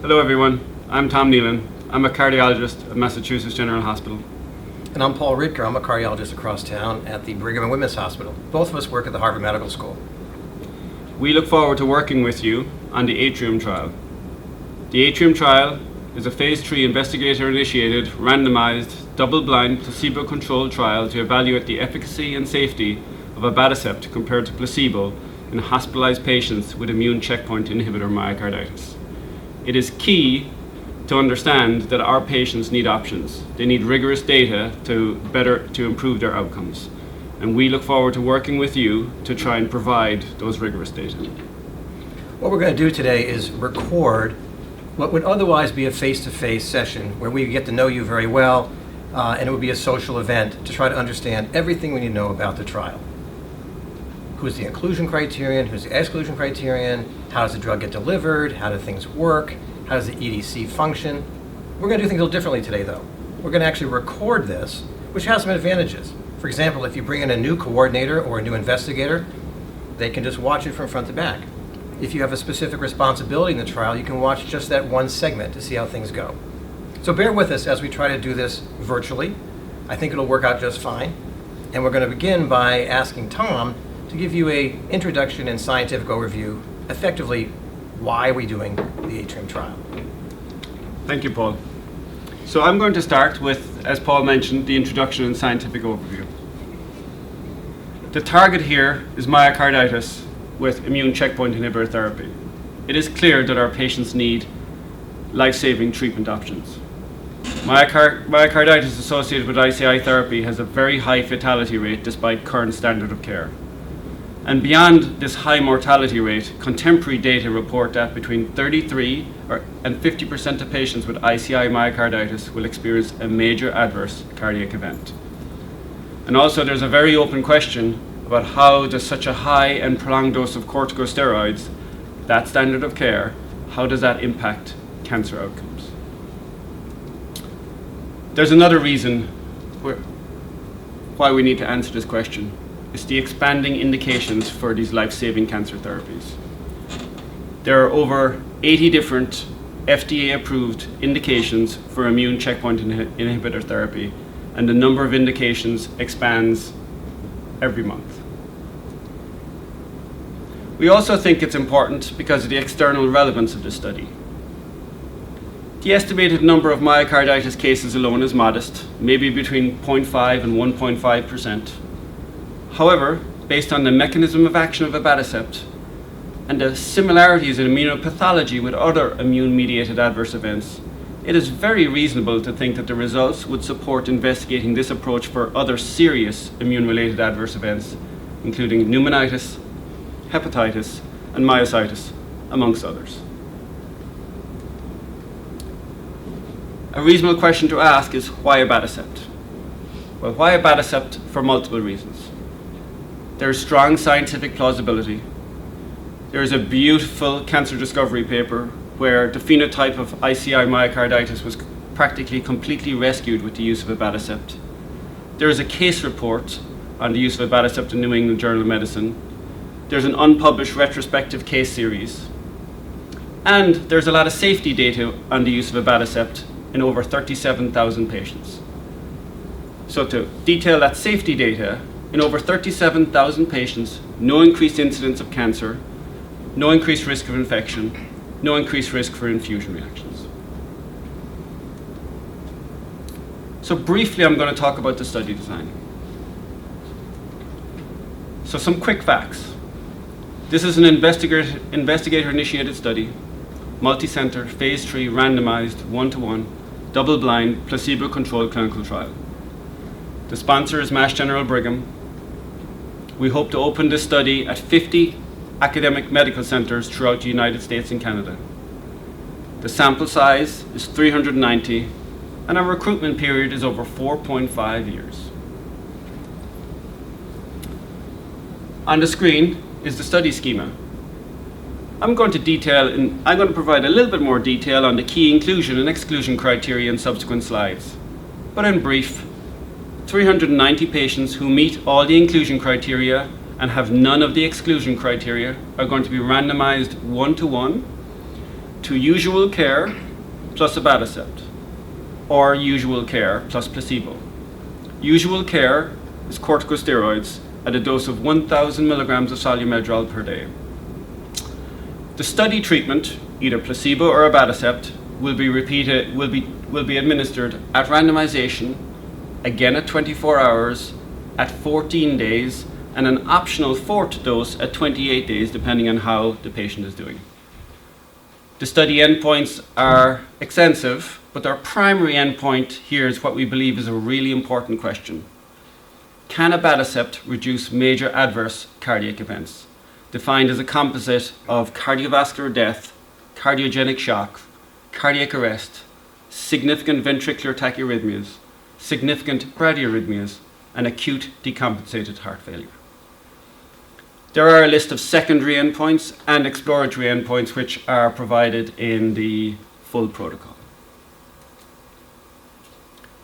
Hello everyone, I'm Tom Nealon. I'm a cardiologist at Massachusetts General Hospital. And I'm Paul Ridker. I'm a cardiologist across town at the Brigham and Women's Hospital. Both of us work at the Harvard Medical School. We look forward to working with you on the Atrium trial. The Atrium trial is a phase 3 investigator-initiated, randomized, double-blind, placebo-controlled trial to evaluate the efficacy and safety of abatacept compared to placebo in hospitalized patients with immune checkpoint inhibitor myocarditis. It is key to understand that our patients need options. They need rigorous data to improve their outcomes. And we look forward to working with you to try and provide those rigorous data. What we're going to do today is record what would otherwise be a face-to-face session where we get to know you very well, and it would be a social event to try to understand everything we need to know about the trial. Who's the inclusion criterion? Who's the exclusion criterion? How does the drug get delivered? How do things work? How does the EDC function? We're going to do things a little differently today, though. We're going to actually record this, which has some advantages. For example, if you bring in a new coordinator or a new investigator, they can just watch it from front to back. If you have a specific responsibility in the trial, you can watch just that one segment to see how things go. So bear with us as we try to do this virtually. I think it'll work out just fine. And we're going to begin by asking Tom to give you an introduction and scientific overview, effectively, why are we doing the Atrium trial? Thank you, Paul. So I'm going to start with, as Paul mentioned, the introduction and scientific overview. The target here is myocarditis with immune checkpoint inhibitor therapy. It is clear that our patients need life-saving treatment options. Myocarditis associated with ICI therapy has a very high fatality rate despite current standard of care. And beyond this high mortality rate, contemporary data report that between 33 and 50% of patients with ICI myocarditis will experience a major adverse cardiac event. And also there's a very open question about how does such a high and prolonged dose of corticosteroids, that standard of care, how does that impact cancer outcomes? There's another reason why we need to answer this question. It's the expanding indications for these life-saving cancer therapies. There are over 80 different FDA-approved indications for immune checkpoint inhibitor therapy, and the number of indications expands every month. We also think it's important because of the external relevance of this study. The estimated number of myocarditis cases alone is modest, maybe between 0.5 and 1.5%. However, based on the mechanism of action of abatacept and the similarities in immunopathology with other immune-mediated adverse events, it is very reasonable to think that the results would support investigating this approach for other serious immune-related adverse events, including pneumonitis, hepatitis, and myositis, amongst others. A reasonable question to ask is, why abatacept? Well, why abatacept? For multiple reasons. There is strong scientific plausibility. There is a beautiful cancer discovery paper where the phenotype of ICI myocarditis was practically completely rescued with the use of abatacept. There is a case report on the use of abatacept in New England Journal of Medicine. There's an unpublished retrospective case series. And there's a lot of safety data on the use of abatacept in over 37,000 patients. So to detail that safety data, in over 37,000 patients, no increased incidence of cancer, no increased risk of infection, no increased risk for infusion reactions. So briefly, I'm going to talk about the study design. So some quick facts. This is an investigator-initiated study, multi-center, phase 3, randomized, 1-to-1, double-blind, placebo-controlled clinical trial. The sponsor is Mass General Brigham. We hope to open this study at 50 academic medical centers throughout the United States and Canada. The sample size is 390, and our recruitment period is over 4.5 years. On the screen is the study schema. I'm going to provide a little bit more detail on the key inclusion and exclusion criteria in subsequent slides. But in brief, 390 patients who meet all the inclusion criteria and have none of the exclusion criteria are going to be randomized 1-to-1 to usual care plus abatacept, or usual care plus placebo. Usual care is corticosteroids at a dose of 1,000 milligrams of Solu-Medrol per day. The study treatment, either placebo or abatacept, will be administered at randomization, again at 24 hours, at 14 days, and an optional fourth dose at 28 days, depending on how the patient is doing. The study endpoints are extensive, but our primary endpoint here is what we believe is a really important question. Can abatacept reduce major adverse cardiac events, defined as a composite of cardiovascular death, cardiogenic shock, cardiac arrest, significant ventricular tachyarrhythmias, significant bradyarrhythmias, and acute decompensated heart failure? There are a list of secondary endpoints and exploratory endpoints which are provided in the full protocol.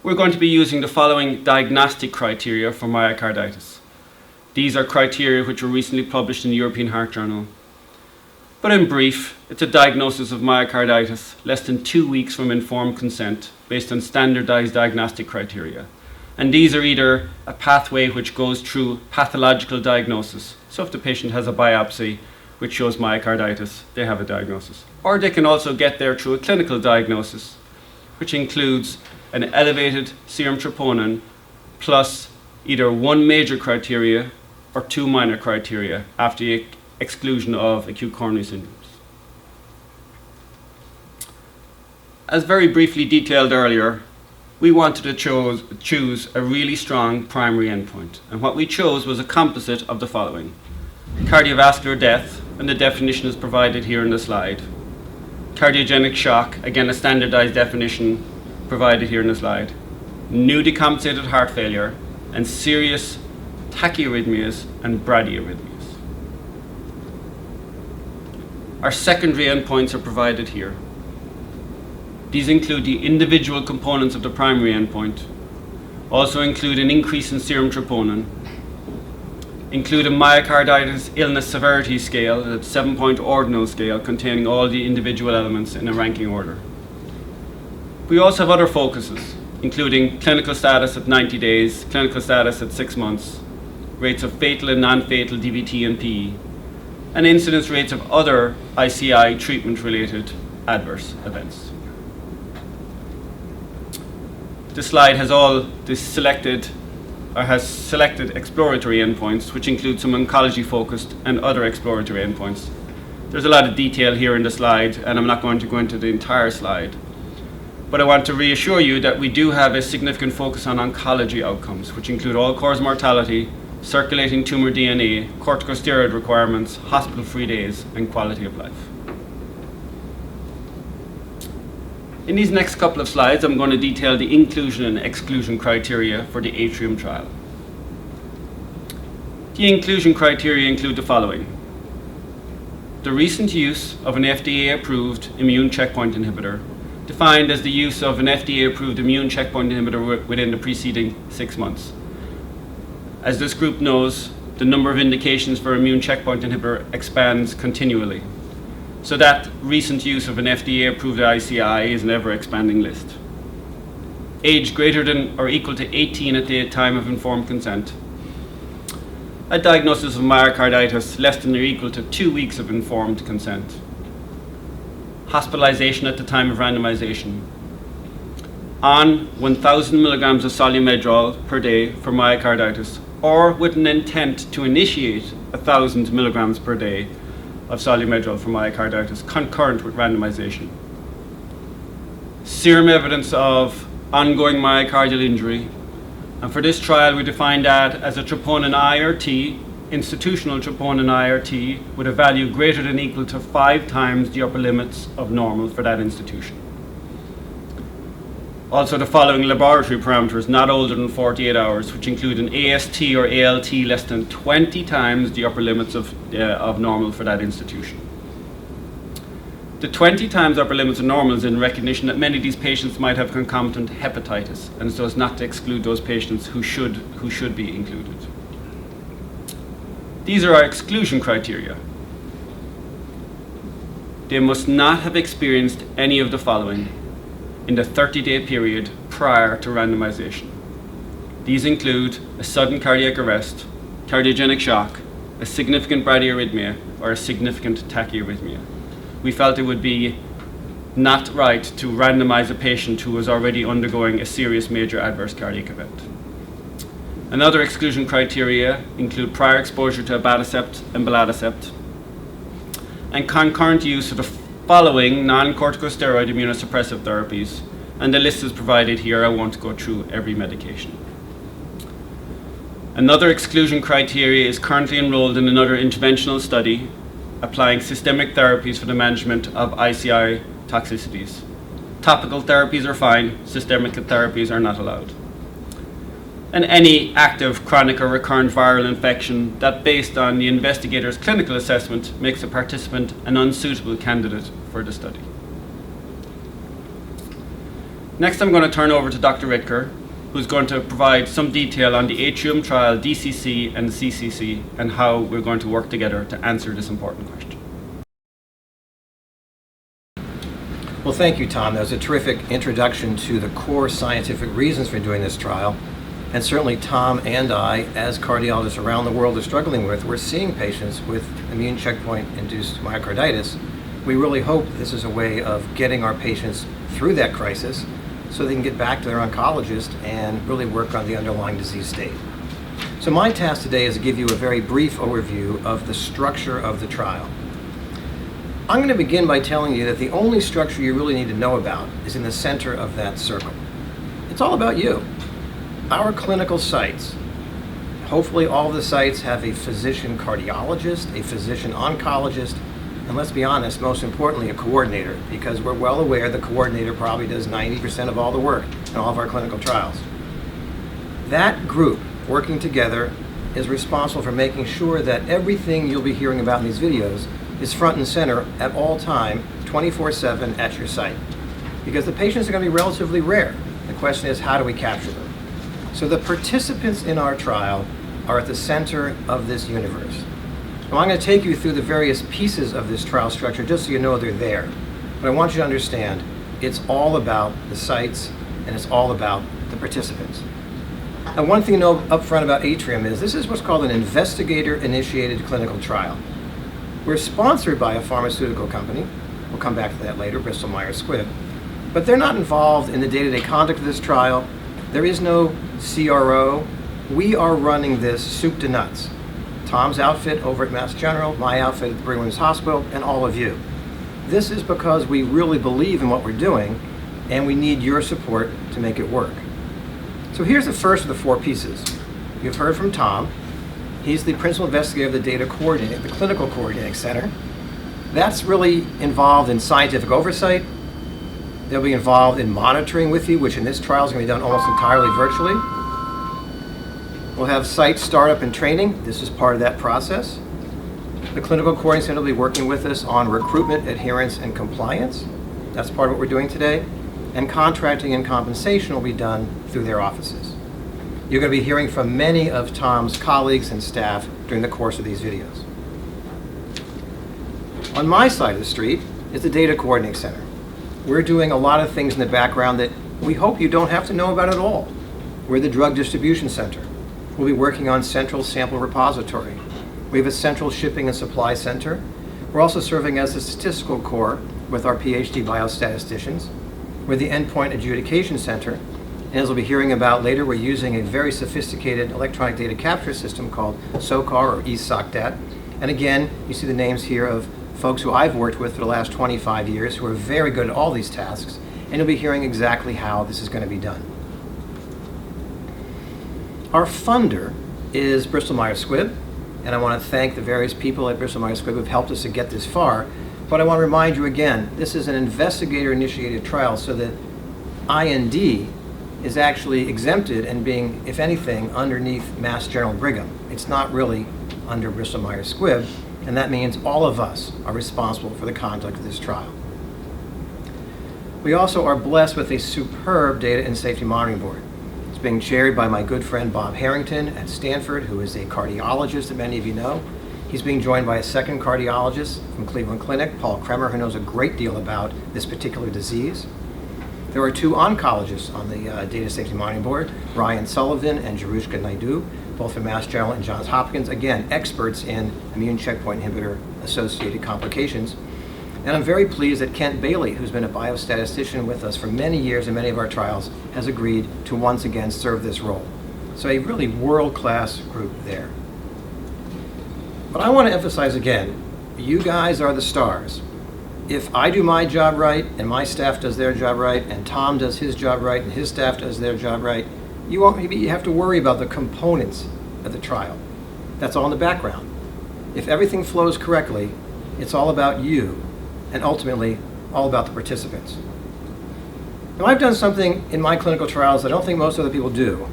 We're going to be using the following diagnostic criteria for myocarditis. These are criteria which were recently published in the European Heart Journal. But in brief, it's a diagnosis of myocarditis less than 2 weeks from informed consent based on standardized diagnostic criteria. And these are either a pathway which goes through pathological diagnosis. So if the patient has a biopsy which shows myocarditis, they have a diagnosis. Or they can also get there through a clinical diagnosis, which includes an elevated serum troponin plus either one major criteria or two minor criteria after the exclusion of acute coronary syndromes. As very briefly detailed earlier, we wanted to choose a really strong primary endpoint, and what we chose was a composite of the following: cardiovascular death, and the definition is provided here in the slide; cardiogenic shock, again a standardized definition provided here in the slide; new decompensated heart failure; and serious tachyarrhythmias and bradyarrhythmias. Our secondary endpoints are provided here. These include the individual components of the primary endpoint, also include an increase in serum troponin, include a myocarditis illness severity scale, a 7-point ordinal scale containing all the individual elements in a ranking order. We also have other focuses, including clinical status at 90 days, clinical status at 6 months, rates of fatal and non-fatal DVT and PE, and incidence rates of other ICI treatment-related adverse events. This slide has selected exploratory endpoints, which include some oncology-focused and other exploratory endpoints. There's a lot of detail here in the slide, and I'm not going to go into the entire slide. But I want to reassure you that we do have a significant focus on oncology outcomes, which include all-cause mortality, circulating tumor DNA, corticosteroid requirements, hospital-free days, and quality of life. In these next couple of slides, I'm going to detail the inclusion and exclusion criteria for the Atrium trial. The inclusion criteria include the following: the recent use of an FDA-approved immune checkpoint inhibitor, defined as the use of an FDA-approved immune checkpoint inhibitor within the preceding 6 months. As this group knows, the number of indications for immune checkpoint inhibitor expands continually. So that recent use of an FDA-approved ICI is an ever-expanding list. Age greater than or equal to 18 at the time of informed consent. A diagnosis of myocarditis less than or equal to 2 weeks of informed consent. Hospitalization at the time of randomization. On 1,000 milligrams of Solu-Medrol per day for myocarditis, or with an intent to initiate 1,000 milligrams per day of Solu-Medrol for myocarditis concurrent with randomization. Serum evidence of ongoing myocardial injury, and for this trial we defined that as a troponin IRT, institutional troponin IRT, with a value greater than or equal to 5 times the upper limits of normal for that institution. Also the following laboratory parameters not older than 48 hours, which include an AST or ALT less than 20 times the upper limits of normal for that institution. The 20 times upper limits of normal is in recognition that many of these patients might have concomitant hepatitis, and so as not to exclude those patients who should be included. These are our exclusion criteria. they must not have experienced any of the following in the 30-day period prior to randomization. These include a sudden cardiac arrest, cardiogenic shock, a significant bradyarrhythmia, or a significant tachyarrhythmia. We felt it would be not right to randomize a patient who was already undergoing a serious major adverse cardiac event. Another exclusion criteria include prior exposure to abatacept and belatacept, and concurrent use of the following non-corticosteroid immunosuppressive therapies, and the list is provided here. I won't go through every medication. Another exclusion criteria is currently enrolled in another interventional study applying systemic therapies for the management of ICI toxicities. Topical therapies are fine, systemic therapies are not allowed. And any active, chronic, or recurrent viral infection that, based on the investigator's clinical assessment, makes a participant an unsuitable candidate for the study. Next, I'm going to turn over to Dr. Ritker, who's going to provide some detail on the Atrium trial, DCC, and CCC, and how we're going to work together to answer this important question. Well, thank you, Tom. That was a terrific introduction to the core scientific reasons for doing this trial. And certainly Tom and I, as cardiologists around the world, are struggling with. We're seeing patients with immune checkpoint-induced myocarditis. We really hope this is a way of getting our patients through that crisis so they can get back to their oncologist and really work on the underlying disease state. So my task today is to give you a very brief overview of the structure of the trial. I'm going to begin by telling you that the only structure you really need to know about is in the center of that circle. It's all about you. Our clinical sites, hopefully all of the sites have a physician cardiologist, a physician oncologist, and let's be honest, most importantly, a coordinator, because we're well aware the coordinator probably does 90% of all the work in all of our clinical trials. That group working together is responsible for making sure that everything you'll be hearing about in these videos is front and center at all time, 24/7 at your site. Because the patients are going to be relatively rare. The question is, how do we capture them? So the participants in our trial are at the center of this universe. Now I'm going to take you through the various pieces of this trial structure just so you know they're there. But I want you to understand it's all about the sites and it's all about the participants. Now one thing to know up front about Atrium is this is what's called an investigator-initiated clinical trial. We're sponsored by a pharmaceutical company. We'll come back to that later, Bristol Myers Squibb. But they're not involved in the day-to-day conduct of this trial. There is no CRO. We are running this soup to nuts. Tom's outfit over at Mass General, my outfit at the Brigham Women's Hospital, and all of you. This is because we really believe in what we're doing, and we need your support to make it work. So here's the first of the four pieces. You've heard from Tom. He's the principal investigator of the data coordinating, the clinical coordinating center. That's really involved in scientific oversight. They'll be involved in monitoring with you, which in this trial is going to be done almost entirely virtually. We'll have site startup and training. This is part of that process. The clinical coordinating center will be working with us on recruitment, adherence, and compliance. That's part of what we're doing today. And contracting and compensation will be done through their offices. You're going to be hearing from many of Tom's colleagues and staff during the course of these videos. On my side of the street is the Data Coordinating Center. We're doing a lot of things in the background that we hope you don't have to know about at all. We're the Drug Distribution Center. We'll be working on Central Sample Repository. We have a Central Shipping and Supply Center. We're also serving as a statistical core with our PhD biostatisticians. We're the Endpoint Adjudication Center. And as we'll be hearing about later, we're using a very sophisticated electronic data capture system called SOCAR or eSOCDAT. And again, you see the names here of folks who I've worked with for the last 25 years who are very good at all these tasks. And you'll be hearing exactly how this is going to be done. Our funder is Bristol Myers Squibb, and I want to thank the various people at Bristol Myers Squibb who have helped us to get this far. But I want to remind you again, this is an investigator-initiated trial, so that IND is actually exempted and being, if anything, underneath Mass General Brigham. It's not really under Bristol Myers Squibb, and that means all of us are responsible for the conduct of this trial. We also are blessed with a superb data and safety monitoring board. It's being chaired by my good friend Bob Harrington at Stanford, who is a cardiologist that many of you know. He's being joined by a second cardiologist from Cleveland Clinic, Paul Kremer, who knows a great deal about this particular disease. There are two oncologists on the Data Safety Monitoring Board, Ryan Sullivan and Jarushka Naidu, both from Mass General and Johns Hopkins, again, experts in immune checkpoint inhibitor-associated complications. And I'm very pleased that Kent Bailey, who's been a biostatistician with us for many years in many of our trials, has agreed to once again serve this role. So a really world-class group there. But I want to emphasize again, you guys are the stars. If I do my job right, and my staff does their job right, and Tom does his job right, and his staff does their job right, you won't maybe have to worry about the components of the trial. That's all in the background. If everything flows correctly, it's all about you, and ultimately, all about the participants. Now, I've done something in my clinical trials that I don't think most other people do,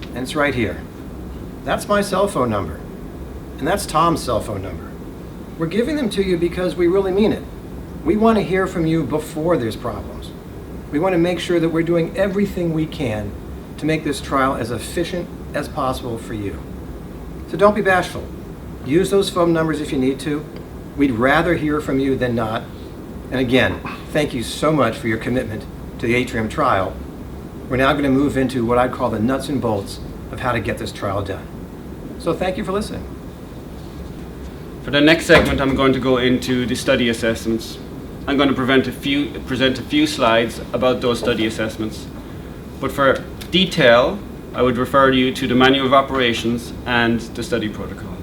and it's right here. That's my cell phone number, and that's Tom's cell phone number. We're giving them to you because we really mean it. We want to hear from you before there's problems. We want to make sure that we're doing everything we can to make this trial as efficient as possible for you. So don't be bashful. Use those phone numbers if you need to. We'd rather hear from you than not. And again, thank you so much for your commitment to the Atrium trial. We're now going to move into what I call the nuts and bolts of how to get this trial done. So thank you for listening. For the next segment, I'm going to go into the study assessments. I'm going to present a few slides about those study assessments. But for detail, I would refer you to the manual of operations and the study protocol.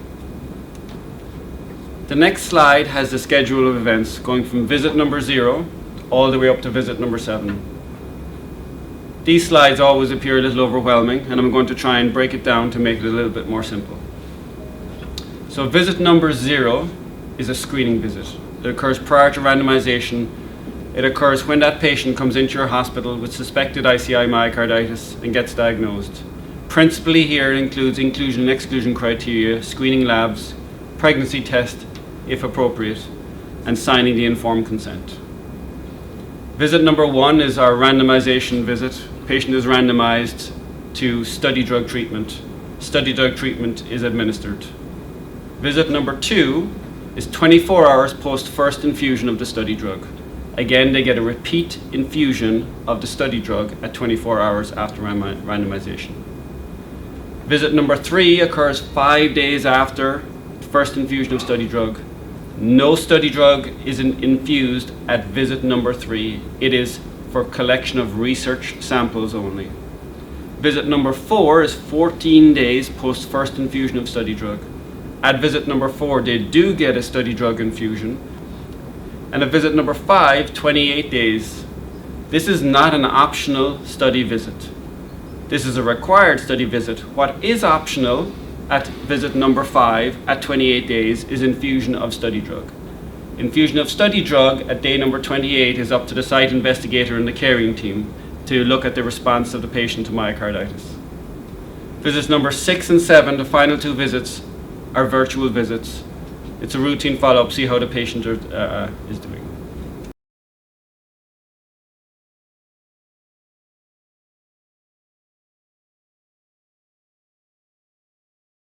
The next slide has the schedule of events going from visit number 0 all the way up to visit number 7. These slides always appear a little overwhelming, and I'm going to try and break it down to make it a little bit more simple. So visit number 0 is a screening visit. It occurs prior to randomization. It occurs when that patient comes into your hospital with suspected ICI myocarditis and gets diagnosed. Principally here it includes inclusion and exclusion criteria, screening labs, pregnancy test, if appropriate, and signing the informed consent. Visit number 1 is our randomization visit. Patient is randomized to study drug treatment. Study drug treatment is administered. Visit number 2 is 24 hours post first infusion of the study drug. Again, they get a repeat infusion of the study drug at 24 hours after randomization. Visit number 3 occurs 5 days after first infusion of study drug. No study drug is infused at visit number 3. It is for collection of research samples only. Visit number 4 is 14 days post first infusion of study drug. At visit number 4, they do get a study drug infusion. And at visit number 5, 28 days. This is not an optional study visit. This is a required study visit. What is optional at visit number 5 at 28 days is infusion of study drug. Infusion of study drug at day number 28 is up to the site investigator and the caring team to look at the response of the patient to myocarditis. Visits number 6 and 7, the final 2 visits, are virtual visits. It's a routine follow-up, see how the patient is doing.